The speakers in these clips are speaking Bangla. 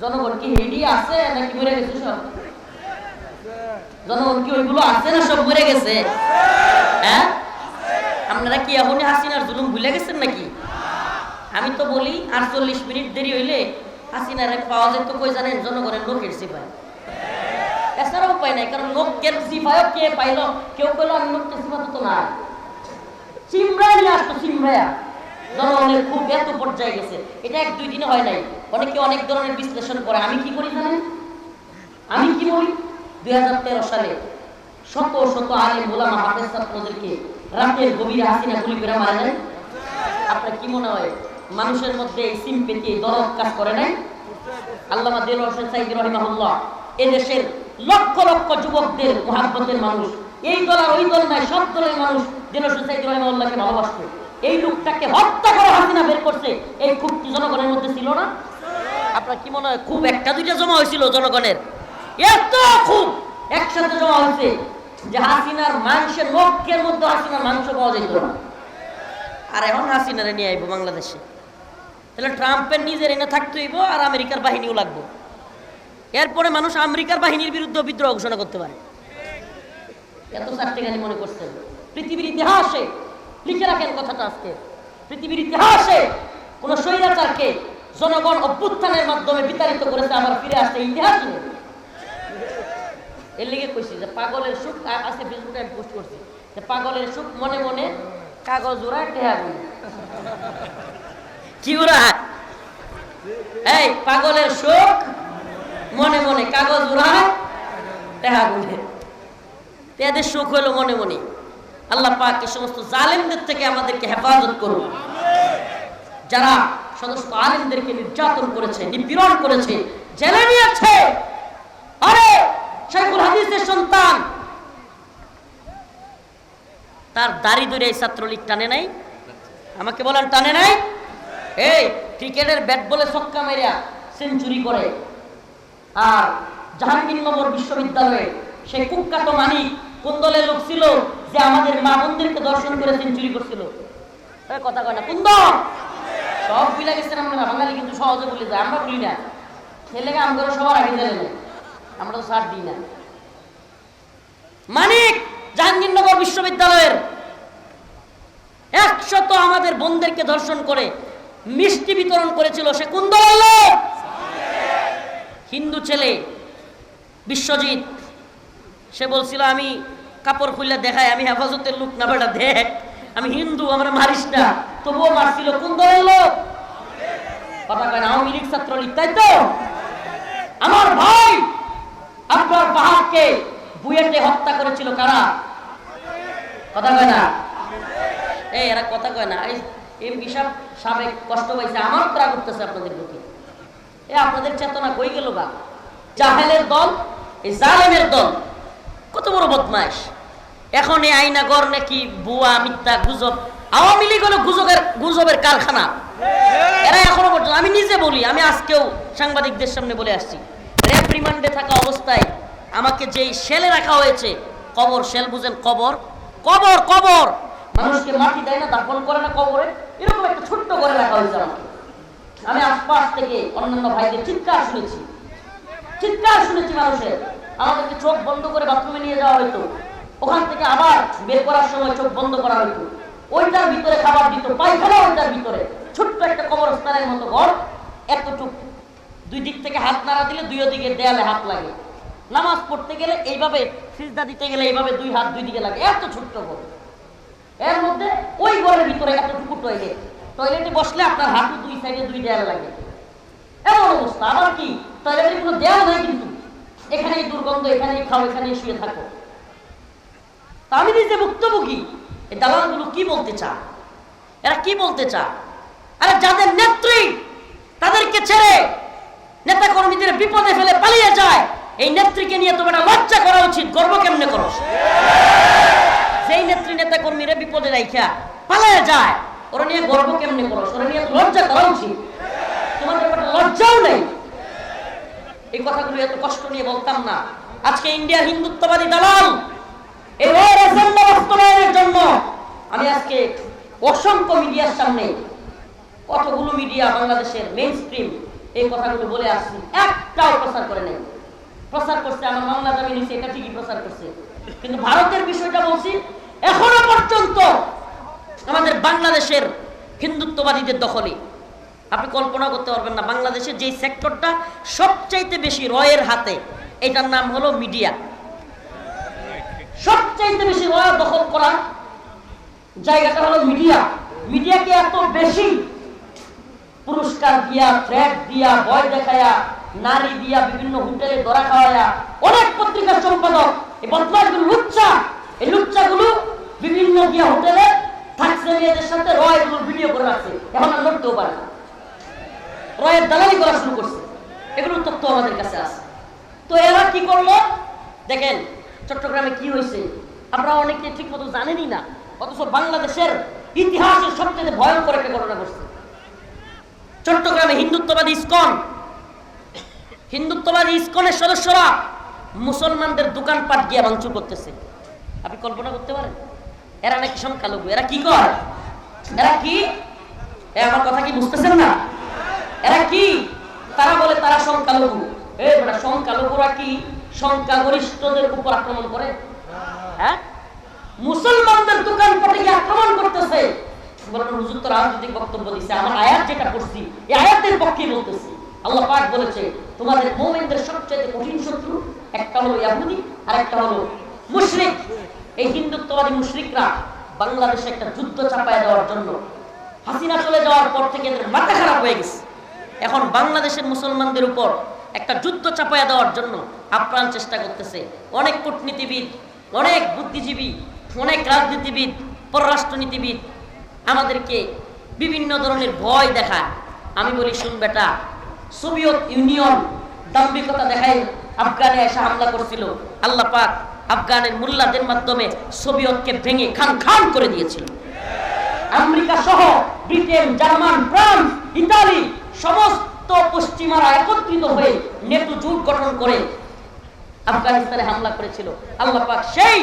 জনগণ কি হেডি আছে নাকি মরে গেছে সব? জনগণ কি ওইগুলো আছে না সব মরে গেছে? হ্যাঁ, আপনারা কি এখনই হাসিনার জুলুম ভুলে গেছেন নাকি? আমি তো বলি 48 মিনিট দেরি হইলে হাসিনার পাওয়া যেত কই জানেন? জনগণের লোকের সিপাই। এছাড়া উপায় নাই, কারণ লোকের সিপাইও কে পাইল? কেউ কইলো আমি লোকের সিপাই তো না, চিমড়া নিয়ে আসতো, চিমড়া। জনগণের খুব এত পর্যায়ে গেছে, এটা 1-2 দিনে হয় নাই। অনেকে অনেক ধরনের বিশ্লেষণ করে। আমি কি করি জানেন? আমি কি বলি, 2013 সালে শত শত আলেম ওলামা হাফেজ ছাত্রদেরকে রাতের গভীরে হাসিনা গুলি করে মারা যায়। আপনার কি মনে হয় মানুষের মধ্যে সিম্পেথি, দরদ কাজ করে নাই? আল্লামা দেলোয়ার হোসেন সাঈদী রাহিমাহুল্লাহ এদেশের লক্ষ লক্ষ যুবকদের মুহাব্বতের মানুষ, এই দল আর ওই দল নাই, সব দলের মানুষ দেলোয়ার হোসেন সাঈদী রাহিমাহুল্লাহকে ভালোবাসত। এই লোকটাকে হত্যা করে হাসিনা বের করছে, এই ক্ষোভটি জনগণের মধ্যে ছিল না? আপনার কি মনে হয় খুব একটা দুইটা জমা হয়েছিল জনগণের? এত খুব একসাথে জমা হয়েছে যে হাসিনার মাংসের লক্ষ্যের মধ্যে হাসিনার মাংস পাওয়া যেত না। আর এখন হাসিনারে নিয়ে আইব বাংলাদেশে, তাহলে ট্রাম্পের নিজের এনে থাকতে হইব আর আমেরিকার বাহিনীও লাগবে। এরপরে মানুষ আমেরিকার বাহিনীর বিরুদ্ধে বিদ্রোহ ঘোষণা করতে পারে। এত চারটেখানি মনে করছেন? পৃথিবীর ইতিহাসে লিখে রাখেন কথাটা আজকে, পৃথিবীর ইতিহাসে কোন স্বৈরাচারকে জনগণ অভ্যুত্থানের মাধ্যমে বিতাড়িত করেছে আবার ফিরে আসছে ইতিহাস নেই। এর লিগে কইছি যে পাগলের সুখ আছে, ফেসবুকে আমি পোস্ট করছি যে পাগলের সুখ মনে মনে কাগজ উড়ায় টেহা গুলি। কি উড়ায়? এই পাগলের সুখ মনে মনে কাগজ উড়ায় টেহা গুলি। এদের সুখ হলো মনে মনে। আল্লাহ পাক এই সমস্ত জালেমদের থেকে আমাদেরকে হেফাজত করুন, যারা সমস্ত আলেমদেরকে নির্যাতন করেছে, নিপীড়ন করেছে, জেলে নিয়েছে। আরে শাইখুল হাদিসের সন্তান, তার দাড়ি ধরে এই ছাত্রলীগ টানে নাই? আমাকে বলেন টানে নাই? এই ক্রিকেটের ব্যাট বলে ছক্কা মেরিয়া সেঞ্চুরি করে, আর জাহাঙ্গীরনগর বিশ্ববিদ্যালয়ে সেই কুখ্যাত মানিক কোন দলের লোক ছিল যে আমাদের মা বোনদেরকে দর্শন করে সেঞ্চুরি করছিল? কথা কয় না কোন দল? সব ভুলে গেছেন আমরা, বাঙালি কিন্তু সহজে ভুলে যায়, আমরা ভুলি না। ছেলেকে আমরা সবার আগে জানে, আমরা তো ছাড় দিই না। মানিক জাহাঙ্গীরনগর বিশ্ববিদ্যালয়ের 100 আমাদের বোনদেরকে ধর্ষণ করে মিষ্টি বিতরণ করেছিল। সে কোন দলের লোক? হিন্দু ছেলে বিশ্বজিৎ। সে বলছিল আমি কাপড় খুলে দেখাই আমি হেফাজতের লোক না, বেটা দেখ আমি হিন্দু, আমরা মারিস না। তবুও মারছিল। কোন দলের লোক? কথা কয় না, আওয়ামী লীগ ছাত্রলীগ, তাই তো? আমার ভাই আপনার পাহাড়কে বুয়েটে হত্যা করেছিল কারা? কথা কয় না। এই এরা কথা কয় না। এই বিশাল সাবেক কষ্ট পাইছে, আমার তো রাগ করতেছে আপনাদের প্রতি। এ আপনাদের চেতনা কই গেল গা? জাহেলের দল, এই জালেমের দল কত বড় বদমাইশ। এখন এই আইনাগর নাকি বুয়া, মিথ্যা, গুজব। আওয়ামী লীগ হলো গুজবের কারখানা। এরা এখনো পর্যন্ত, আমি নিজে বলি, আমি আজকেও সাংবাদিকদের সামনে বলে আসছি, র্যাব রিমান্ডে থাকা অবস্থায় আমাকে যেই সেলে রাখা হয়েছে, কবর সেল বুঝেন? কবর কবর কবর মানুষকে মাটি দেয় না, দাফন করে না কবরে, এরকম একটা ছোট্ট করে রাখা হয়েছে আমাকে। আমি আশপাশ থেকে অন্যান্য ভাইদের চিৎকার শুনেছি, মানুষের। আমাদেরকে চোখ বন্ধ করে বাথরুমে নিয়ে যাওয়া হইতো, ওখান থেকে আবার বের করার সময় চোখ বন্ধ করা হইতো। ওইটার ভিতরে খাবার দিত, পায়খানা ওইটার ভিতরে, ছোট্ট একটা কবরস্থানের মতো ঘর, এতটুক। দুই দিক থেকে হাত নাড়া দিলে দুই দিকে দেয়ালে হাত লাগে। নামাজ পড়তে গেলে এইভাবে, সিজদা দিতে গেলে এইভাবে দুই হাত দুই দিকে লাগে, এত ছোট্ট ঘর। এর মধ্যে ওই ঘরের ভিতরে এতটুকু টয়লেট, টয়লেটে বসলে আপনার হাঁটু দুই সাইডে দুই দেয়াল লাগে, এমন অবস্থা। আবার কি টয়লেটে কোনো দেয়াল নাই, কিন্তু এখানেই দুর্গন্ধ, এখানেই খাও, এখানেই শুয়ে থাকো। তা আমি নিজে ভুক্তভোগী। এই দালালগুলো কি বলতে চায়? এরা কি বলতে চায়? আরে যাদের নেত্রী তাদেরকে ছেড়ে নেতা কর্মীদের বিপদে ফেলে পালিয়ে যায়, এই নেত্রীকে নিয়ে তোমার লজ্জা করা উচিত। গর্ব কেমনে করো? যেই নেত্রী নেতা কর্মীরা বিপদে রাইখা পালিয়ে যায়, ওরা নিয়ে গর্ব কেমনে করো? ওরা নিয়ে লজ্জা করা উচিত। তোমার ব্যাপারটা লজ্জাও নেই। এই কথাগুলো এত কষ্ট নিয়ে বলতাম না। আজকে ইন্ডিয়া হিন্দুত্ববাদী দালাল এই এজেন্ডা বাস্তবায়নের জন্য আমি আজকে অসংখ্য মিডিয়ার সামনে, কতগুলো মিডিয়া বাংলাদেশের মেইন স্ট্রিম এই কথাগুলো বলে আসছি, একটাও প্রচার করে নেই। প্রচার করছে আমার মামলা দাবি নিচ্ছে, এটা ঠিকই প্রচার করছে, কিন্তু ভারতের বিষয়টা বলছি, এখনো পর্যন্ত আমাদের বাংলাদেশের হিন্দুত্ববাদীদের দখলে। আপনি কল্পনা করতে পারবেন না, বাংলাদেশের যেই সেক্টরটা সবচাইতে বেশি রয়ের হাতে, এটার নাম হলো মিডিয়া। সবচাইতে বেশি রয় দখল করা জায়গাটা হলো মিডিয়া। মিডিয়াকে এত বেশি পুরস্কার দিয়া, ফ্ল্যাট দিয়া, ভয় দেখায়া, নারী দিয়া, বিভিন্ন হোটেলে ধরা খাওয়ায়া, অনেক পত্রিকার সম্পাদক এই বদমাশগুলো লুচ্চা, এই লুচ্চাগুলো বিভিন্ন গিয়া হোটেলে থাকছে মেয়েদের সাথে রয়গুলো ভিডিও করে রাখছে, এখন আর লড়তেও পারে না, রয়ের দালালি করা শুরু করছে। এগুলোর তথ্য আমাদের কাছে আছে। তো এরা কি করলো দেখেন, চট্টগ্রামে কি হয়েছে আমরা অনেকে ঠিক মতো জানেনই না, অথচ বাংলাদেশের ইতিহাসের সবচেয়ে ভয়ঙ্কর একটা ঘটনা ঘটছে। চট্টগ্রামে হিন্দুত্ববাদী ইসকনের সদস্যরা মুসলমানদের দোকানপাট গিয়ে ভাঙচুর করতেছে। আপনি কল্পনা করতে পারেন? এরা নাকি সংখ্যালঘু। এরা কি করে? এরা কি, আমার কথা কি বুঝতেছেন না? এরা কি? তারা বলে তারা সংখ্যালঘু। সংখ্যালঘুরা কি সংখ্যাগরিষ্ঠদের উপর আক্রমণ করে? হ্যাঁ, মুসলমানদের দোকানপাটে গিয়ে আক্রমণ করতেছে। বলেন হুজুর তো রাজনৈতিক বক্তব্য দিচ্ছে, আমার আয়াত যেটা পড়ছি এই আয়াতের পক্ষে বলতেছি। আল্লাহ পাক বলেছে তোমাদের মুমিনদের সবচেয়ে কঠিন শত্রু একটা হলো ইহুদি আর একটা হলো মুশরিক। এই হিন্দুত্ববাদী মুশরিকরা বাংলাদেশে একটা যুদ্ধ চাপায় দেওয়ার জন্য, হাসিনা চলে যাওয়ার পর থেকে এদের মাথা খারাপ হয়ে গেছে। এখন বাংলাদেশের মুসলমানদের উপর একটা যুদ্ধ চাপায়া দেওয়ার জন্য আপ্রাণ চেষ্টা করতেছে। অনেক কূটনীতিবিদ, অনেক বুদ্ধিজীবী, অনেক রাজনীতিবিদ, পররাষ্ট্রনীতিবিদ আমাদেরকে বিভিন্ন ধরনের ভয় দেখায়। আমি বলি শুন বেটা, সোভিয়েত ইউনিয়ন দাম্ভিকতা দেখায় আফগানে এসে হামলা করেছিল। আল্লাহ পাক আফগানের মুল্লাদের মাধ্যমে সোভিয়েতকে ভেঙে খান খান করে দিয়েছিল। আমেরিকা সহ ব্রিটেন, জার্মান, ফ্রান্স, ইতালি সমস্ত পশ্চিমারা একত্রিত হয়ে নেটো জোট গঠন করে আফগানিস্তানে হামলা করেছিল। আল্লাহ পাক সেই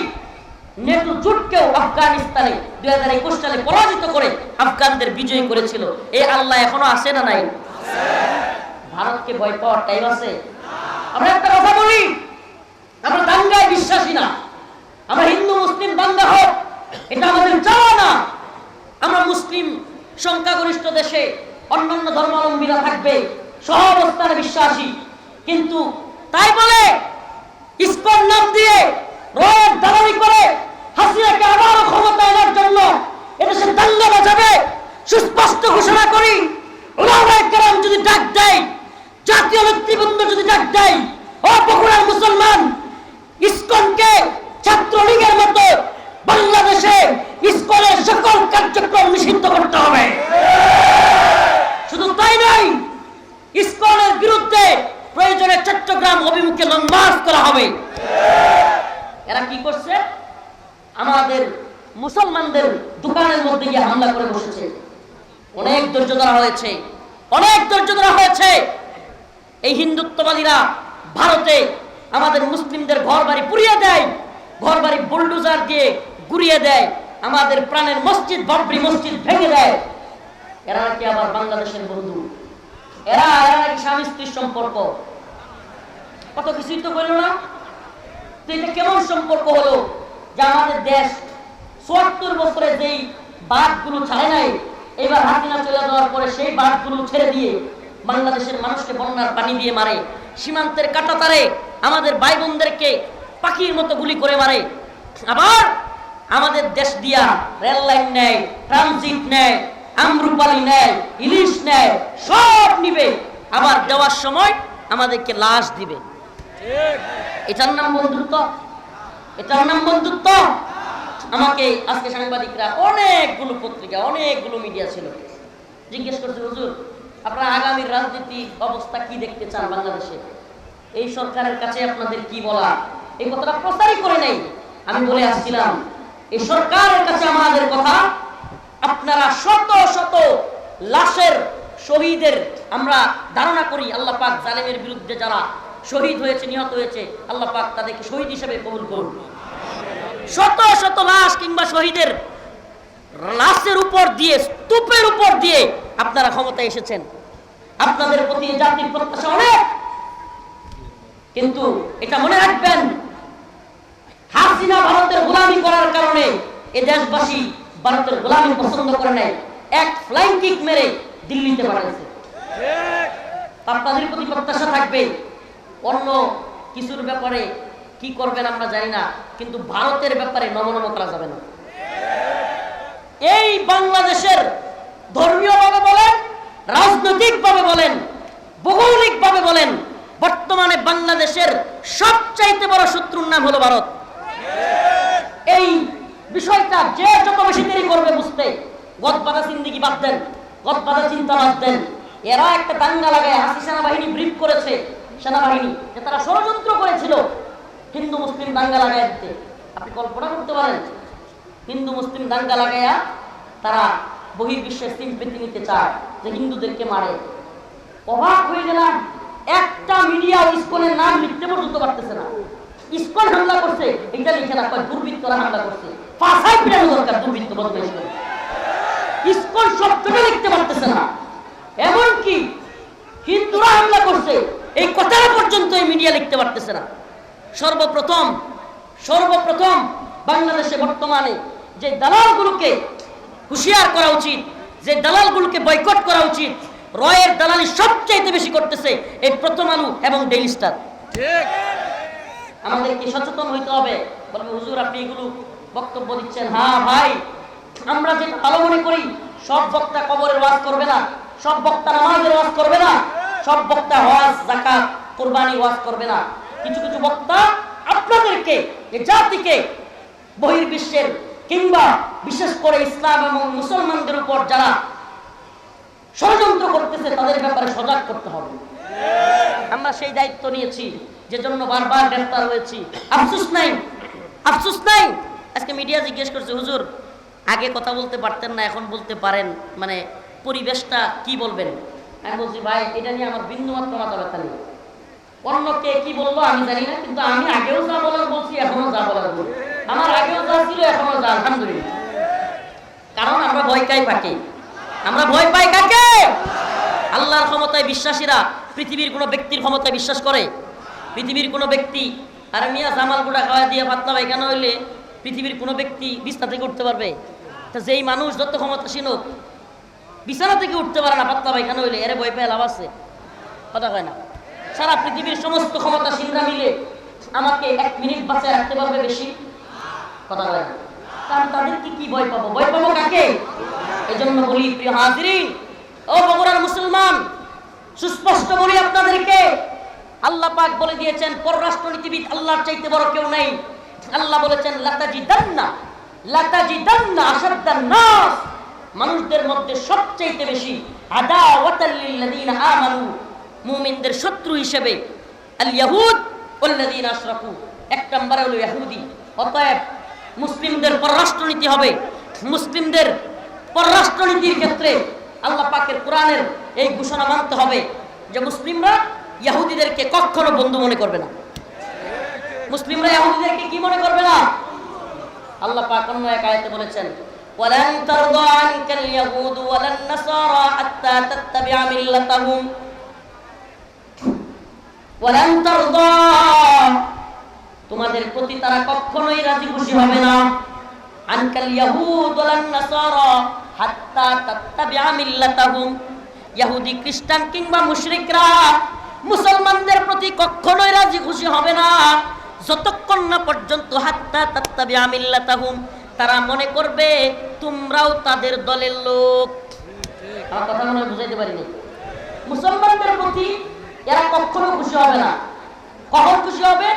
নেটো জোটকেও আফগানিস্তানে 2021 সালে পরাজিত করে আফগানদের বিজয়ী করেছিল। এই আল্লাহ এখনো আছে না নাই? ভারতকে ভয় পাওয়ার টাইম আছে? আমরা একটা কথা বলি, আমরা দাঙ্গায় বিশ্বাসী না। আমরা হিন্দু মুসলিম দাঙ্গা হোক এটা আমাদের চাওয়া না। আমরা মুসলিম সংখ্যাগরিষ্ঠ দেশে অন্যান্য ধর্মাবলম্বীরা থাকবে, সহাবস্থানে বিশ্বাসী, কিন্তু তাই বলে ইসকন নাম দিয়ে রয়ের দালালি করে হাসিনাকে আবারও ক্ষমতা আনার জন্য এদেশে দাঙ্গা বাজাবে সুস্পষ্ট ঘোষণা করি। উলামায়ে কেরাম যদি ডাক দেয়, জাতীয় নেতৃবৃন্দ যদি ডাক দেয়, ও বগুড়ার মুসলমান, ইসকনকে ছাত্রলীগের মতো বাংলাদেশে ইসকনের সকল কার্যক্রম নিষিদ্ধ করতে হবে। শুধু তাই নয়, ইসকনের বিরুদ্ধে প্রয়োজনে চট্টগ্রাম অভিমুখে লং মার্চ করা হবে। এরা কি করছে? আমাদের মুসলমানদের দোকানের মধ্যে গিয়ে হামলা করে বসেছে। অনেক ধৈর্য ধরা হয়েছে, অনেক ধৈর্য ধরা হয়েছে। এই হিন্দুত্ববাদীরা ভারতে আমাদের মুসলিমদের ঘর বাড়ি পুড়িয়ে দেয়, ঘর বাড়ি বুলডোজার দিয়ে গুড়িয়ে দেয়, আমাদের প্রাণের মসজিদ, বাবরি মসজিদ ভেঙে দেয়। এরা নাকি আবার বাংলাদেশের বন্ধু, এরা নাকি স্বামী স্ত্রীর সম্পর্ক। কত কিছুই তো বললো না। তো এটা কেমন সম্পর্ক হলো যে আমাদের দেশ ৭৪ বছরে যেই বাঁধগুলো ছাড়ে নাই, এবার হাসিনা চলে যাওয়ার পরে সেই বাঁধগুলো ছেড়ে দিয়ে বাংলাদেশের মানুষকে বন্যার পানি দিয়ে মারে, সীমান্তের কাঁটাতারে আমাদের ভাই বোনদেরকে পাখির মতো গুলি করে মারে। আবার আমাদের দেশ দিয়া রেল লাইন নেয়, ট্রানজিট নেয়, আমরুপালি নেয়, ইলিশ নেয়, সব নিবে, আবার দেওয়ার সময় আমাদেরকে লাশ দিবে। এটার নাম বন্ধুত্ব? এটার নাম বন্ধুত্ব? আমাকে আজকে সাংবাদিকরা, অনেকগুলো পত্রিকা, অনেকগুলো মিডিয়া ছিল, জিজ্ঞেস করছে হুজুর আপনারা আগামীর রাজনীতি অবস্থা কি দেখতে চান বাংলাদেশে, এই সরকারের কাছে আপনাদের কি বলা? এই কথাটা প্রচারই করে নাই। আমি বলে আসছিলাম এই সরকারের কাছে আমাদের কথা, আপনারা শত শত লাশের শহীদের আমরা ধারণা করি, আল্লাহ পাক জালেমের বিরুদ্ধে যারা শহীদ হয়েছে, নিহত হয়েছে, আল্লাহ পাক তাদেরকে শহীদ হিসেবে কবুল করুন। শত শত লাশ কিংবা শহীদের লাশের উপর দিয়ে, স্তূপের উপর দিয়ে আপনারা ক্ষমতায় এসেছেন। আপনাদের প্রতি জাতির প্রত্যাশা অনেক, কিন্তু এটা মনে রাখবেন, হাসিনা ভারতের গোলামি করার কারণে এ দেশবাসী ভারতের গোলামি পছন্দ করে নাই, এক ফ্লাইং কিক মেরে দিল্লিতে পাঠাইছে। আপনাদের প্রতি প্রত্যাশা থাকবে, অন্য কিছুর ব্যাপারে কি করবেন আমরা জানি না, কিন্তু ভারতের ব্যাপারে নমনম করা যাবে না। এই বাংলাদেশের ধর্মীয়ভাবে বলেন, রাজনৈতিকভাবে বলেন, ভৌগোলিকভাবে বলেন, বর্তমানে বাংলাদেশের সবচাইতে বড় শত্রুর নাম হলো ভারত। এই বিষয়টা যে যত বেশি দেরি করবে বুঝতে, গদবাধা জিন্দেগি বাদ দেন, গদবাধা চিন্তা বাদ দেন। এরা একটা দাঙ্গা লাগায় হাসি সেনাবাহিনী ব্রিফ করেছে, সেনাবাহিনী যে তারা ষড়যন্ত্র করেছিল হিন্দু মুসলিম দাঙ্গা লাগায় দিতে। আপনি কল্পনা করতে পারেন, হিন্দু মুসলিম দাঙ্গা লাগাইয়া তারা বহির্বিশ্বের সিম্পেথি নিতে চায় যে হিন্দুদেরকে মারে। অবাক হয়ে গেলাম, একটা মিডিয়া ইসকনের নাম লিখতে পর্যন্ত পারতেছে না। ইসকন হামলা করছে এটা লিখে না, দুর্বৃত্তরা হামলা করছে, ফাঁসাই পিটানো দরকার দুর্বৃত্ত বদমাইশ করে। ইসকন শব্দটা লিখতে পারতেছে না, এমনকি হিন্দুরা হামলা করছে এই কথাটা পর্যন্ত এই মিডিয়া লিখতে পারতেছে না। সর্বপ্রথম বাংলাদেশে বর্তমানে যে দালালগুলোকে হুঁশিয়ার করা উচিত, যে দালালগুলোকে বয়কট করা উচিত, রয়ের দালালি সবচাইতে বেশি করতেছে এই প্রথম আলো এবং ডেইলি স্টার। আমাদেরকে সচেতন হইতে হবে। বলবে হুজুর আপনি এগুলো বক্তব্য দিচ্ছেন, হ্যাঁ ভাই, আমরা যেটা ভালো মনে করি, সব বক্তা কবরের ওয়াজ করবে না, সব বক্তা নামাজের ওয়াজ করবে না, সব বক্তা হজ যাকাত কুরবানি ওয়াজ করবে না। কিছু কিছু বক্তা আপনাদেরকে, এই জাতিকে, বহির্বিশ্বের কিংবা বিশেষ করে ইসলাম এবং মুসলমানদের উপর যারা ষড়যন্ত্র করতেছে তাদের ব্যাপারে সজাগ করতে হবে। আমরা সেই দায়িত্ব নিয়েছি, যে জন্য বারবার গ্রেফতার হয়েছি। আফসোস নাই। আজকে মিডিয়া জিজ্ঞেস করছে, হুজুর আগে কথা বলতে পারতেন না, এখন বলতে পারেন, মানে পরিবেশটা কি বলবেন? আমি বলছি ভাই, এটা নিয়ে আমার বিন্দুমাত্র মাথা ব্যথা নেই। অন্য কে কি বলবো আমি জানি না, কিন্তু আমি আগেও যা বলার বলছি, এখনো যা বলার বলছি। আমার আগেও যা ছিল এখনো যা, আলহামদুলিল্লাহ। কারণ আমরা ভয় পাই কাকে? আল্লাহর ক্ষমতায় বিশ্বাসীরা পৃথিবীর কোনো ব্যক্তির ক্ষমতায় বিশ্বাস করে? পৃথিবীর কোনো ব্যক্তি, আরে মিয়া জামাল গুড়া খাওয়া দিয়ে পাতলা পায়খানা হইলে পৃথিবীর কোনো ব্যক্তি বিছানা থেকে উঠতে পারবে? তা যেই মানুষ যত ক্ষমতাসীন হোক, বিছানা থেকে উঠতে পারে না পাতলা পায়খানা হইলে, এরে ভয় পেয়ে লাভ আছে? কথা কয় না। সারা পৃথিবীর সমস্ত ক্ষমতাসীনরা মিলে আমাকে 1 মিনিট বাঁচায় রাখতে পারবে বেশি? কথা কয় না। কারণ তাদেরকে কি ভয় পাবো? ভয় পাবো কাকে? এই জন্য বলি প্রিয় হাজিরিন, ও বগুড়ার মুসলমান, সুস্পষ্ট বলি আপনাদেরকে, আল্লাহ পাক বলে দিয়েছেন পররাষ্ট্রনীতিবিদ আল্লাহর চাইতে বড় কেউ নাই। আল্লাহ বলেছেন লাতাজিদান্না আশাদ্দান নাস, মানুষদের মধ্যে সবচাইতে বেশি আদাওয়াতাল লিল্লাযিনা আমানু, মুমিনদের শত্রু হিসেবে আল ইয়াহুদ ওয়াল্লাযিনা আশরাকু, এক নম্বরে হলো ইহুদি। অতএব মুসলিমদের পররাষ্ট্রনীতি হবে, মুসলিমদের পররাষ্ট্রনীতির ক্ষেত্রে আল্লাহ পাকের কোরআনের এই ঘোষণা মানতে হবে যে মুসলিমরা ইহুদিদেরকে কখনো বন্ধু মনে করবে না। মুসলিমরা ইহুদিদেরকে কি মনে করবে না? আল্লাহ পাক অন্য এক আয়াতে বলেছেন, ওয়ালান তারদা আনকাল ইয়াহুদ ওয়ালান নাসারা হাত্তা তাত্তাবি'a মিল্লাতাহুম, ওয়ালান তারদা, তোমাদের প্রতি তারা কখনোই রাজি খুশি হবে না, আনকাল ইয়াহুদ ওয়ালান নাসারা হাত্তা তাত্তাবি'a মিল্লাতাহুম, ইহুদি খ্রিস্টান কিংবা মুশরিকরা মুসলমানদের প্রতি কখনোই রাজি খুশি হবে না যতক্ষণ না পর্যন্ত হাত্তা তাত্তাবি'a মিল্লাতাহুম, তারা মনে করবে তোমরাও তাদের দলের লোক। আমার কথা মনে বুঝাইতে পারিনি। মুসলমানদের প্রতি এরা কখনো খুশি হবে না। কখন খুশি হবে?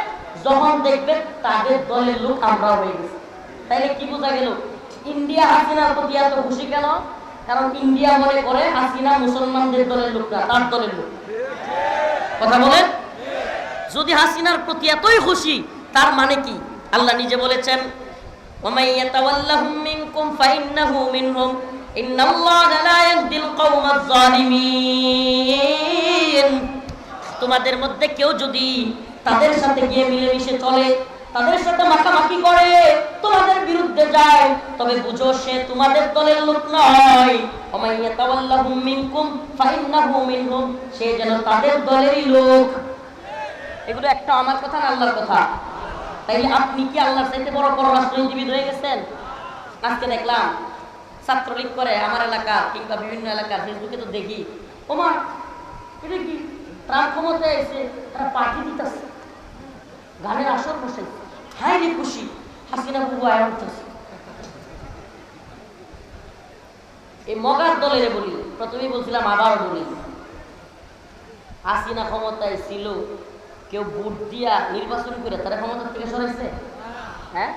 যখন দেখবে তাদের দলের লোক আমরাও হয়ে গেছি। তাইলে কি বোঝা গেল? ইন্ডিয়া হাসিনার প্রতি এত খুশি কেন? কারণ ইন্ডিয়া মনে করে হাসিনা মুসলমানদের দলের লোক না, তার দলের লোক। কথা বলেন। যদি হাসিনার প্রতি এতই খুশি, তার মানে কি? আল্লাহ নিজে বলেছেন, ওয়ামাই ইয়াতাওয়াল্লাহুম মিনকুম ফাইন্নাহু মিনহুম ইন্নাল্লাহা লা ইয়াহদিল কওমাজ জালিমিন। তোমাদের মধ্যে কেউ যদি তাদের সাথে গিয়ে মিলেমিশে চলে, তাদের সাথে মাখামাখি করে, তোমাদের বিরুদ্ধে যায়, তবে বুঝো সে তোমাদের দলের লোক নয়। ওয়া ইয়াতাওয়াল্লাহুম মিনকুম ফাইন্নাহু মিনহুম, সে যেন তাদের দলেরই লোক। এগুলো একটা আমার কথা না আল্লাহর কথা? তাইলে আপনি কি আল্লাহর চাইতে বড় পররাষ্ট্রনীতিবিদ হয়ে গেছেন? আজকে দেখলাম ছাত্রলীগ করে আমার এলাকা কিংবা বিভিন্ন এলাকার ফেসবুকে তো দেখি, ওমা এটা কি ট্রাম্প ক্ষমতায় এসে তারা পার্টি দিতেছে, গানের আসর বসাইছে, হায় রে খুশি, হাসিনা বুবু আয়া উঠতেছে। এই মগার দলের বলি, প্রথমেই বলছিলাম আবারও বলি, হাসিনা ক্ষমতায় ছিল, কেউ ভোট দিয়া নির্বাচন করে তারা ক্ষমতা থেকে সরাইছে? হ্যাঁ,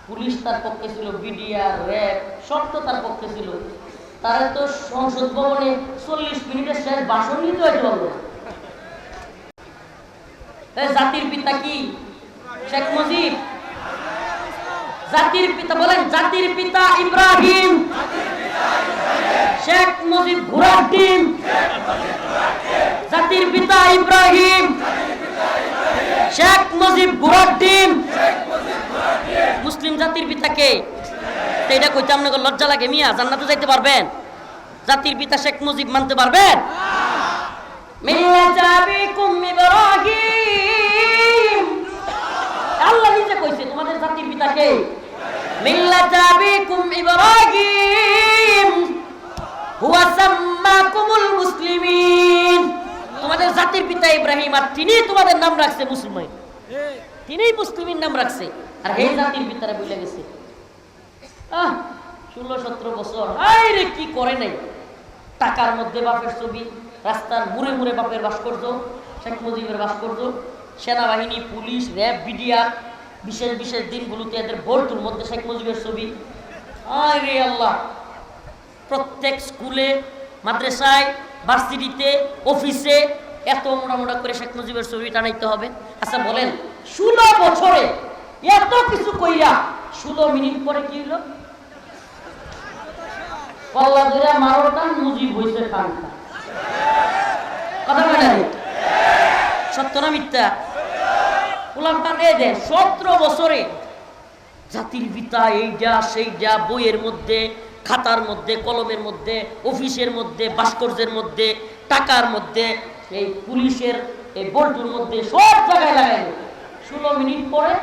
পুলিশ তার পক্ষে ছিল, বিডিআর র্যাব সব তো তার পক্ষে ছিল। তারা তো সংসদ ভবনে 40 মিনিটের শেষ ভাষণ নিতে হইতে পারলো। জাতির পিতা কি? শেখ মুজিব। জাতির পিতা বলেন, জাতির পিতা ইব্রাহিম। শেখ মুজিব ঘোড়ার ডিম। জাতির পিতা ইব্রাহিম, শেখ মুজিব ঘোড়ার ডিম। মুসলিম জাতির পিতাকে তো এটা কইতে আপনাকে লজ্জা লাগে? মিয়া জান্নাতে যাইতে পারবেন? জাতির পিতা শেখ মুজিব মানতে পারবেন? মিল্লাতা আবিকুম ইব্রাহিম, আল্লাহ নিজে কইছে তোমাদের জাতির পিতাকে। মিল্লাতা আবিকুম ইব্রাহিম হুয়া সাম্মাকুমুল মুসলিমিন, তোমাদের জাতির পিতা ইব্রাহিম, আর তিনি তোমাদের নাম রাখছে মুসলমান, তিনিই মুসলিমের নাম রাখছে। আর এই জাতির পিতারা বলে গেছে 16-17 বছর আরে কি করে নাই। টাকার মধ্যে বাপের ছবি, রাস্তার মুড়ে মুড়ে বাপের ভাস্কর্য, শেখ মুজিবের ভাস্কর্য, সেনাবাহিনী, পুলিশ, র্যাব, বিডিআর, বিশেষ বিশেষ দিনগুলোতে এদের বোর্ডের মধ্যে শেখ মুজিবের ছবি। আরে আল্লাহ, প্রত্যেক স্কুলে, মাদ্রাসায়, ভার্সিটিতে, অফিসে এত মোটা মোটা করে শেখ মুজিবের ছবি টানাইতে হবে। আচ্ছা বলেন, 16 বছরে এত কিছু কইরা 16 মিনিট পরে কি হলো? কল্লা ধরে মারোটান মুজিব হইছে কানটা। কথা বলে সত্য না মিথ্যা? উলাম কান এ দে 17 বছরে জাতির পিতা এইটা সেইটা বইয়ের মধ্যে, খাতার মধ্যে, কলমের মধ্যে, অফিসের মধ্যে, ভাস্কর্যের মধ্যে, টাকার মধ্যে, এই পুলিশের এই বোল্টুর মধ্যে সব জায়গায় লাগাইল। 16 মিনিট পরে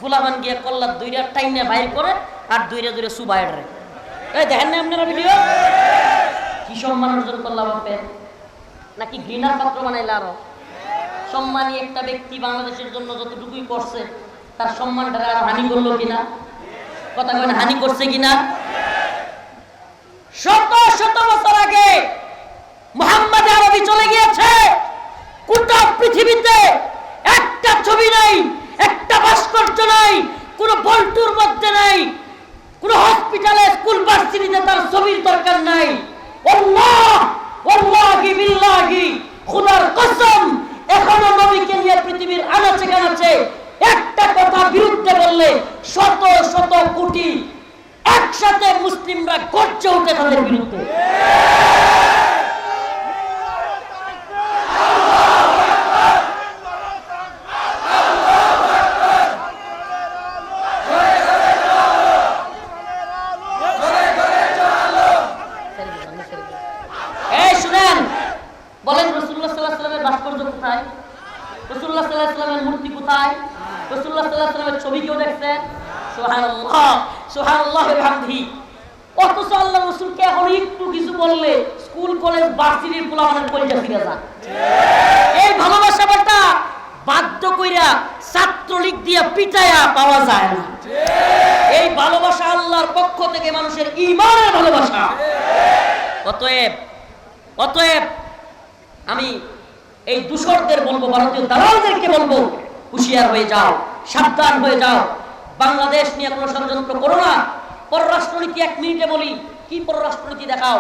ফুলাবান গিয়ে কল্লার দইরা টাইনে বাইর করে আর দইরা দইরা সুবাইড রে। এই দেখেন না আপনারা ভিডিও? কি সম্মান অর্জন করলাম বাপের, নাকি ঘৃণার পাত্র বানাইলে? আরো সম্মানী একটা ব্যক্তি বাংলাদেশের জন্য যতটুকুই করছে তার সম্মানটা আরো হানি করলো কিনা? কথা কেন হানি করছে কিনা? শত শত বছর আগে মুহাম্মদ আরবি চলে গিয়েছে, গোটা পৃথিবীতে একটা ছবি নাই, একটা ভাস্কর্য নাই, কোন বল্টুর মধ্যে নাই, কোন হসপিটালে, স্কুল, ভার্সিটিতে তার ছবির দরকার নাই। আল্লাহ ওয়াল্লাহি বিল্লাহি, খোদার কসম, এখনো নবীকে নিয়ে পৃথিবীর আনাচে কানাচে একটা কথা বিরুদ্ধে বললে শত শত কোটি একসাথে মুসলিমরা গর্জে ওঠে তাদের বিরুদ্ধে। বলেন রাসূলুল্লাহ সাল্লাল্লাহু আলাইহি ওয়াসাল্লামের ভাস্কর্য কোথায়? রাসূলুল্লাহ সাল্লাল্লাহু আলাইহি ওয়াসাল্লামের মূর্তি কোথায়? রাসূলুল্লাহ সাল্লাল্লাহু আলাইহি ওয়াসাল্লামের ছবি কেউ দেখছেন? সুবহানাল্লাহ, সুবহানাল্লাহ ওয়া বিহামদিহি। অথচ আল্লাহ রাসূলকে এখন একটু কিছু বললে স্কুল, কলেজ, ভার্সিটির পোলাপানের কলিজা ফিরে যায়। এই ভালোবাসাটা বাধ্য কইরা ছাত্রলীগ দিয়া পিটায়া পাওয়া যায় না। এই ভালোবাসা আল্লাহর পক্ষ থেকে মানুষের ঈমানের ভালোবাসা। অতএব আমি এই দূষরদের বলবো, ভারতীয় দালালদেরকে বলবো, হুঁশিয়ার হয়ে যাও, সাবধান হয়ে যাও। বাংলাদেশ নিয়ে কোনো ষড়যন্ত্র করো না। পররাষ্ট্রনীতি 1 মিনিটে বলি, কি পররাষ্ট্রনীতি দেখাও?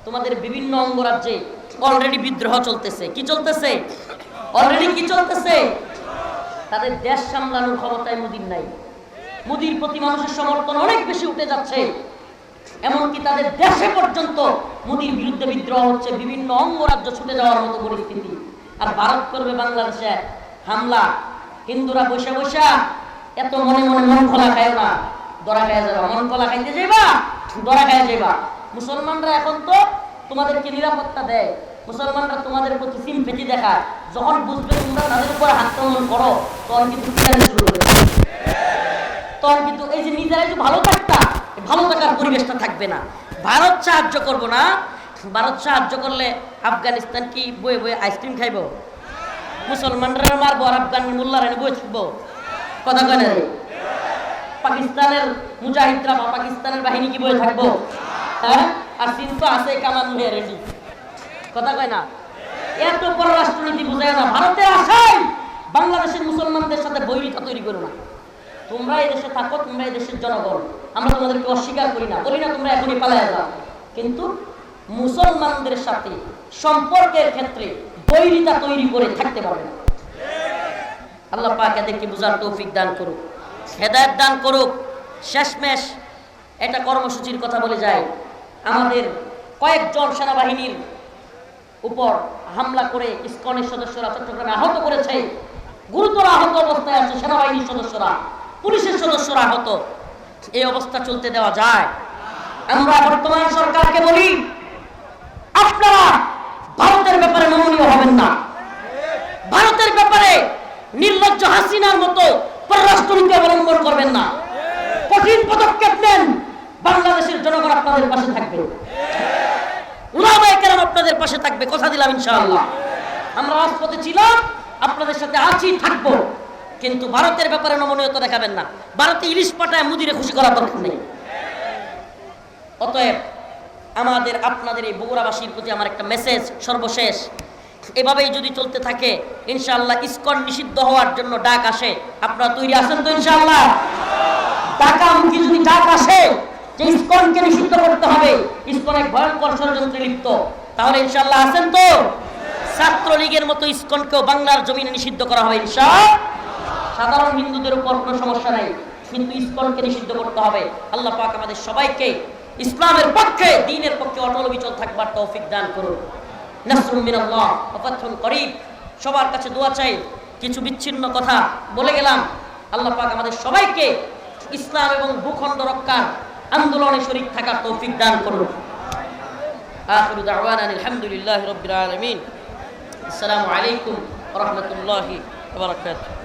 তোমাদের বিভিন্ন অঙ্গরাজ্যে অলরেডি বিদ্রোহ চলতেছে। কি চলতেছে? অলরেডি কি চলতেছে? তাদের দেশ সামলানোর ক্ষমতায় মোদির নাই। মোদির প্রতি মানুষের সমর্থন অনেক বেশি উঠে যাচ্ছে, এমনকি তাদের দেশে পর্যন্ত মোদির বিরুদ্ধে বিদ্রোহ হচ্ছে, বিভিন্ন অঙ্গরাজ্য ছুটে যাওয়ার মতো পরিস্থিতি। আর ভারত করবে বাংলাদেশে হামলা। হিন্দুরা বসে বসে এত মনে মনে মন খোলা খায় না, দরা খায় যাবা। মন খোলা খাইতে যাইবা, দরা খায় যাইবা। মুসলমানরা এখন তো তোমাদেরকে নিরাপত্তা দেয়, মুসলমানরা তোমাদের প্রতি সিম্পেথি দেখায়। যখন বুঝবে তোমরা তাদের উপর আক্রমণ করো, তখন কিন্তু শুরু হবে। তখন কিন্তু এই যে নিজেরাই যে ভালো থাকতা, ভালো থাকার পরিবেশটা থাকবে না। ভারত সাহায্য করবো না, ভারত সাহায্য করলে আফগানিস্তান কি বয়ে বয়ে আইসক্রিম খাইব? মুসলমানরা মারবো আর আফগান মোল্লারা বয়ে থাকবো? কথা কয় না? পাকিস্তানের মুজাহিদরা বা পাকিস্তানের বাহিনী কি বয়ে থাকবো? হ্যাঁ, আর চীন তো আছে কামান নিয়ে রেডি। কথা কয় না? এত পররাষ্ট্রনীতি বুঝায় না। ভারতের আশায় বাংলাদেশের মুসলমানদের সাথে বৈরিতা তৈরি করো না। তোমরা এই দেশে থাকো, তোমরা এই দেশের জনগণ, আমরা তোমাদেরকে অস্বীকার করি না, বলি না তোমরা এখনই পালায় যাও। কিন্তু মুসলমানদের সাথে সম্পর্কের ক্ষেত্রে বৈরিতা তৈরি করে থাকতে পারবে না। আল্লাহ পাক এদেরকে বুঝার তৌফিক দান করুক, হেদায়েত দান করুক। শেষমেশ একটা কর্মসূচির কথা বলে যায়। আমাদের কয়েকজন সেনাবাহিনীর উপর হামলা করে ইসকনের সদস্যরা চট্টগ্রামে আহত করেছে, গুরুতর আহত অবস্থায় আছে সেনাবাহিনীর সদস্যরা, পুলিশের সদস্যরা আহত। এই অবস্থা চলতে দেওয়া যায়? আমরা বর্তমান সরকারকে বলি, আপনারা ভারতের ব্যাপারে নমনীয় হবেন না, ভারতের ব্যাপারে নির্লজ্জ হাসিনার মতো পররাষ্ট্রনীতি অবলম্বন করবেন না। কঠিন পদক্ষেপ নেন, বাংলাদেশের জনগণ আপনাদের পাশে থাকবে, উলামায়ে কেরাম আপনাদের পাশে থাকবে, কথা দিলাম ইনশাআল্লাহ। আমরা রাজপথে ছিলাম, আপনাদের সাথে আছি, থাকবো, কিন্তু ভারতের ব্যাপারে নমনীয়তা দেখাবেন না। ভারতে ইলিশ পাঠায় মুদিরে খুশি করার দরকার নেই। অতএব আমাদের আপনাদের এই বগুড়াবাসীর প্রতি আমার একটা মেসেজ সর্বশেষ, এভাবেই যদি চলতে থাকে ইনশাআল্লাহ ইসকন নিষিদ্ধ হওয়ার জন্য ডাক আসে, আপনারা তৈরি আছেন তো ইনশাআল্লাহ? ঢাকামুখী যদি ডাক আসে যে ইসকনকে নিষিদ্ধ করতে হবে, ইসকন এক ভয়ঙ্কর ষড়যন্ত্রে লিপ্ত, তাহলে ইনশাআল্লাহ আছেন তো? ছাত্রলীগের মতো ইসকনকেও বাংলার জমিনে নিষিদ্ধ করা হবে ইনশাআল্লাহ। সাধারণ হিন্দুদের উপর কোনো সমস্যা নাই, কিন্তু ইসকনকে নিষিদ্ধ করতে হবে। আল্লাহ পাক আমাদের সবাইকে ইসলামের পক্ষে, দ্বীনের পক্ষে অটল বিচল থাকবার তৌফিক দান করুন। নাসরুম মিনাল্লাহ ওয়া ফাতহুন করিব। সবার কাছে দোয়া চাই। কিছু বিচ্ছিন্ন কথা বলে গেলাম, আল্লাহ পাক আমাদের সবাইকে ইসলাম এবং ভূখণ্ড রক্ষার আন্দোলনে শরীক থাকার তৌফিক দান করুন। আখিরু দাওয়ানা আলহামদুলিল্লাহি রাব্বিল আলামিন। আসসালামু আলাইকুম ওয়া রাহমাতুল্লাহি ওয়া বারাকাতুহু।